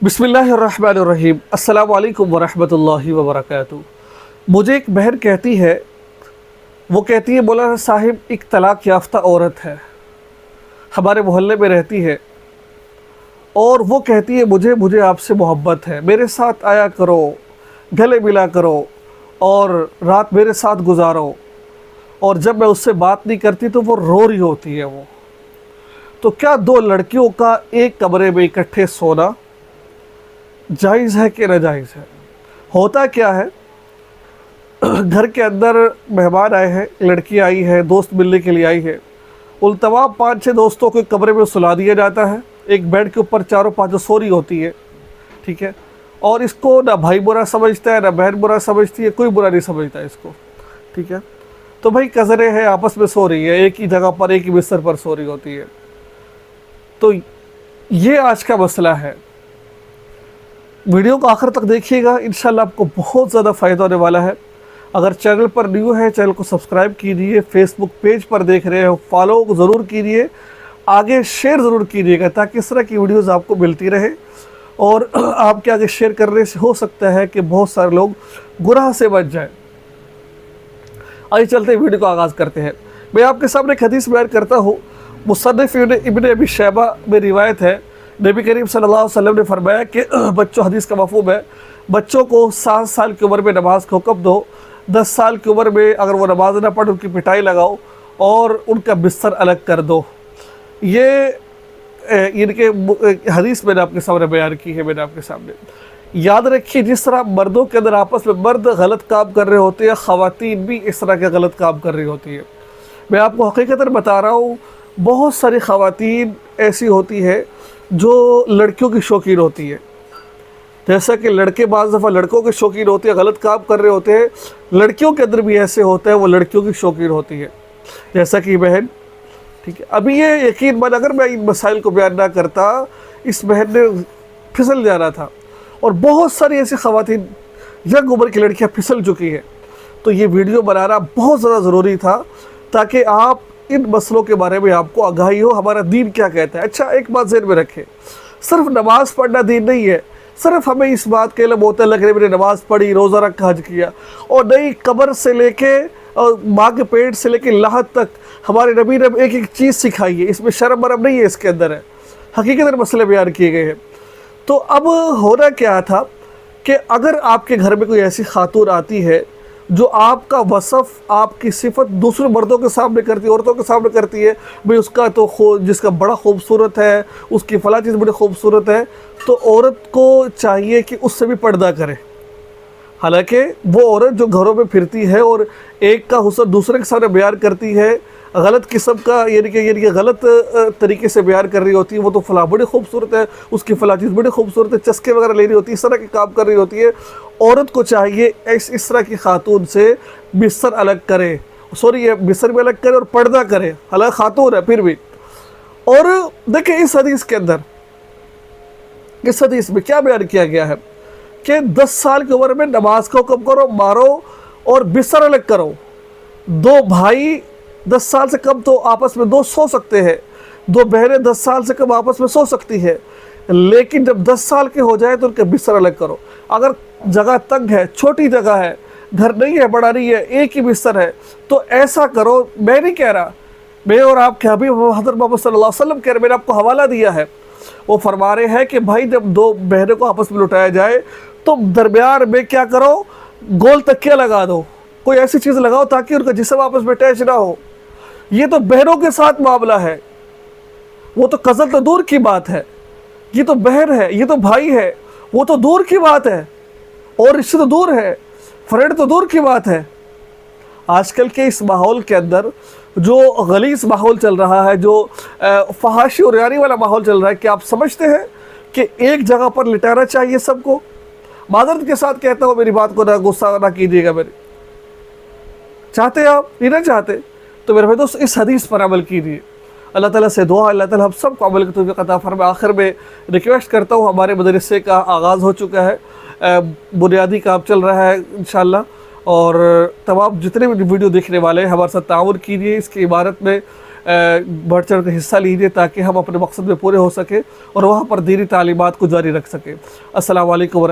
बिस्मिल्लाहिर्रहमानिर्रहीम। अस्सलाम वालेकुम वरहमतुल्लाहि वबरकातुहू। मुझे एक बहन कहती है, मौलाना साहिब एक तलाक याफ्ता औरत है, हमारे मोहल्ले में रहती है और वो कहती है मुझे आपसे मोहब्बत है, मेरे साथ आया करो, गले मिला करो और रात मेरे साथ गुजारो। और जब मैं उससे बात नहीं करती तो वो रो रही होती है। वो तो क्या दो लड़कियों का एक कमरे में इकट्ठे सोना जायज़ है कि नाजायज़ है? होता क्या है, घर के अंदर मेहमान आए हैं, लड़की आई है, दोस्त मिलने के लिए आई है, उन तमाम 5-6 दोस्तों को कमरे में सुला दिया जाता है। एक बेड के ऊपर चारों पांचों सो रही होती है, ठीक है। और इसको ना भाई बुरा समझता है, ना बहन बुरा समझती है, कोई बुरा नहीं समझता इसको, ठीक है। तो भाई कज़नें हैं, आपस में सो रही है, एक ही जगह पर, एक ही बिस्तर पर सो रही होती है। तो ये आज का मसला है। वीडियो को आखिर तक देखिएगा, इंशाल्लाह आपको बहुत ज़्यादा फ़ायदा होने वाला है। अगर चैनल पर न्यू है, चैनल को सब्सक्राइब कीजिए, फेसबुक पेज पर देख रहे हो फॉलो ज़रूर कीजिए, आगे शेयर ज़रूर कीजिएगा ताकि इस तरह की वीडियोस आपको मिलती रहे। और आपके आगे शेयर करने से हो सकता है कि बहुत सारे लोग गुनाह से बच जाएं। आइए चलते वीडियो को आगाज़ करते हैं। मैं आपके सामने एक हदीस बयान करता हूँ। मुसन्निफ़ इब्न अबी शैबा में रिवायत है, नबी करीम सल्लल्लाहु अलैहि वसल्लम ने फरमाया कि बच्चों, हदीस का मफ़हूम है, बच्चों को 7 साल की उम्र में नमाज का हुक्म दो, 10 साल की उम्र में अगर वो नमाज ना पढ़े उनकी पिटाई लगाओ और उनका बिस्तर अलग कर दो। ये इनके हदीस मैंने आपके सामने बयान की है। मैंने आपके सामने याद रखिए, जिस तरह मर्दों के अंदर आपस में मर्द गलत काम कर रहे होते हैं, ख़वातीन भी इस तरह के गलत काम कर रही होती है। मैं आपको हकीकतन बता रहा हूँ, बहुत सारी ख़वातीन ऐसी होती है जो लड़कियों की शौकीन होती है। जैसा कि लड़के बाज़ दफ़ा लड़कों के शौकीन होते हैं, गलत काम कर रहे होते हैं, लड़कियों के अंदर भी ऐसे होता है, वो लड़कियों की शौकीन होती है। जैसा कि बहन, ठीक है, अभी ये यकीन मान, अगर मैं इन मसाइल को बयान ना करता, इस बहन ने फिसल जाना था। और बहुत सारी ऐसी ख़वातीन, यंग उम्र की लड़कियाँ फिसल चुकी हैं। तो ये वीडियो बनाना बहुत ज़्यादा ज़रूरी था ताकि आप इन मसलों के बारे में आपको आगाही हो, हमारा दीन क्या कहता है। अच्छा, एक बात ज़हन में रखें, सिर्फ नमाज़ पढ़ना दीन नहीं है। सिर्फ हमें इस बात के इल्म होता है, लग रही मैंने नमाज़ पढ़ी, रोज़ा रखा, हज किया, और नहीं, कब्र से लेके और माँ के पेट से लेके लाहत तक हमारे नबी ने एक एक चीज़ सिखाई है। इसमें शर्म बरम नहीं है, इसके अंदर है, हकीकत मसले बयान किए गए हैं। तो अब होना क्या था कि अगर आपके घर में कोई ऐसी खातून आती है जो आपका वसफ़, आपकी सिफत दूसरे मर्दों के सामने करती है, औरतों के सामने करती है, भाई उसका तो जिसका बड़ा खूबसूरत है, उसकी फ़लाँ चीज़ बड़ी खूबसूरत है, तो औरत को चाहिए कि उससे भी पर्दा करे। हालांकि वो औरत जो घरों में फिरती है और एक का हुस्न दूसरे के सामने बयान करती है, गलत किस्म का यानी कि गलत तरीके से बयान कर रही होती है, वो तो फ़लाँ बड़ी खूबसूरत है, उसकी फ़लाँ चीज़ बड़ी खूबसूरत है, चस्के वगैरह ले रही होती है, इस तरह के काम कर रही होती है। औरत को चाहिए इस तरह की खातून से बिस्तर अलग करे, ये बिस्तर भी अलग करे और पर्दा करे, हालांकि खातून है फिर भी। और देखिए, इस हदीस के अंदर, इस हदीस में क्या बयान किया गया है कि 10 साल की उम्र में नमाज का हुक्म करो, मारो और बिस्तर अलग करो। दो भाई 10 साल से कम तो आपस में दो सो सकते हैं, दो बहनें 10 साल से कम आपस में सो सकती है, लेकिन जब 10 साल के हो जाए तो उनके बिस्तर अलग करो। अगर जगह तंग है, छोटी जगह है, घर नहीं है, बड़ा नहीं है, एक ही बिस्तर है, तो ऐसा करो। मैं नहीं कह रहा, मैं और आपके हबीब हज़रत मोहम्मद सल्लल्लाहु अलैहि वसल्लम कह रहे, मैंने आपको हवाला दिया है। वो फरमा रहे हैं कि भाई जब दो बहनों को आपस में लुटाया जाए तो दरमियान में क्या करो, गोल तकिया लगा दो, कोई ऐसी चीज़ लगाओ ताकि उनका जिस्म आपस में अटैच ना हो। ये तो बहनों के साथ मामला है, वो तो कज़न तो दूर की बात है, ये तो बहन है, ये तो भाई है, वो तो दूर की बात है, और रिश्ते तो दूर है, फ्रेंड तो दूर की बात है। आजकल के इस माहौल के अंदर जो गलीज़ माहौल चल रहा है, जो फहाशी और यारी वाला माहौल चल रहा है, क्या आप समझते हैं कि एक जगह पर लिटाना चाहिए सबको? माज़रत के साथ कहता हूँ, मेरी बात को ना गुस्सा ना कीजिएगा, मेरी चाहते आप नहीं ना चाहते तो मेरे भाई दोस्त इस हदीस पर अमल कीजिए। अल्लाह ताला से दुआ, अल्लाह ताला हम सब को अमल की तौफीक अता फरमाए। आखिर में रिक्वेस्ट करता हूँ, हमारे मदरसे का आगाज़ हो चुका है, बुनियादी काम चल रहा है इंशाअल्लाह, और तमाम जितने भी वीडियो देखने वाले हैं हमारे साथ ताउन कीजिए। इसकी इबारत में بڑھ چڑھ کے حصہ لیجیے تاکہ ہم اپنے مقصد میں پورے ہو سکیں اور وہاں پر دینی تعلیمات کو جاری رکھ سکیں۔ السلام علیکم ورحمۃ اللہ۔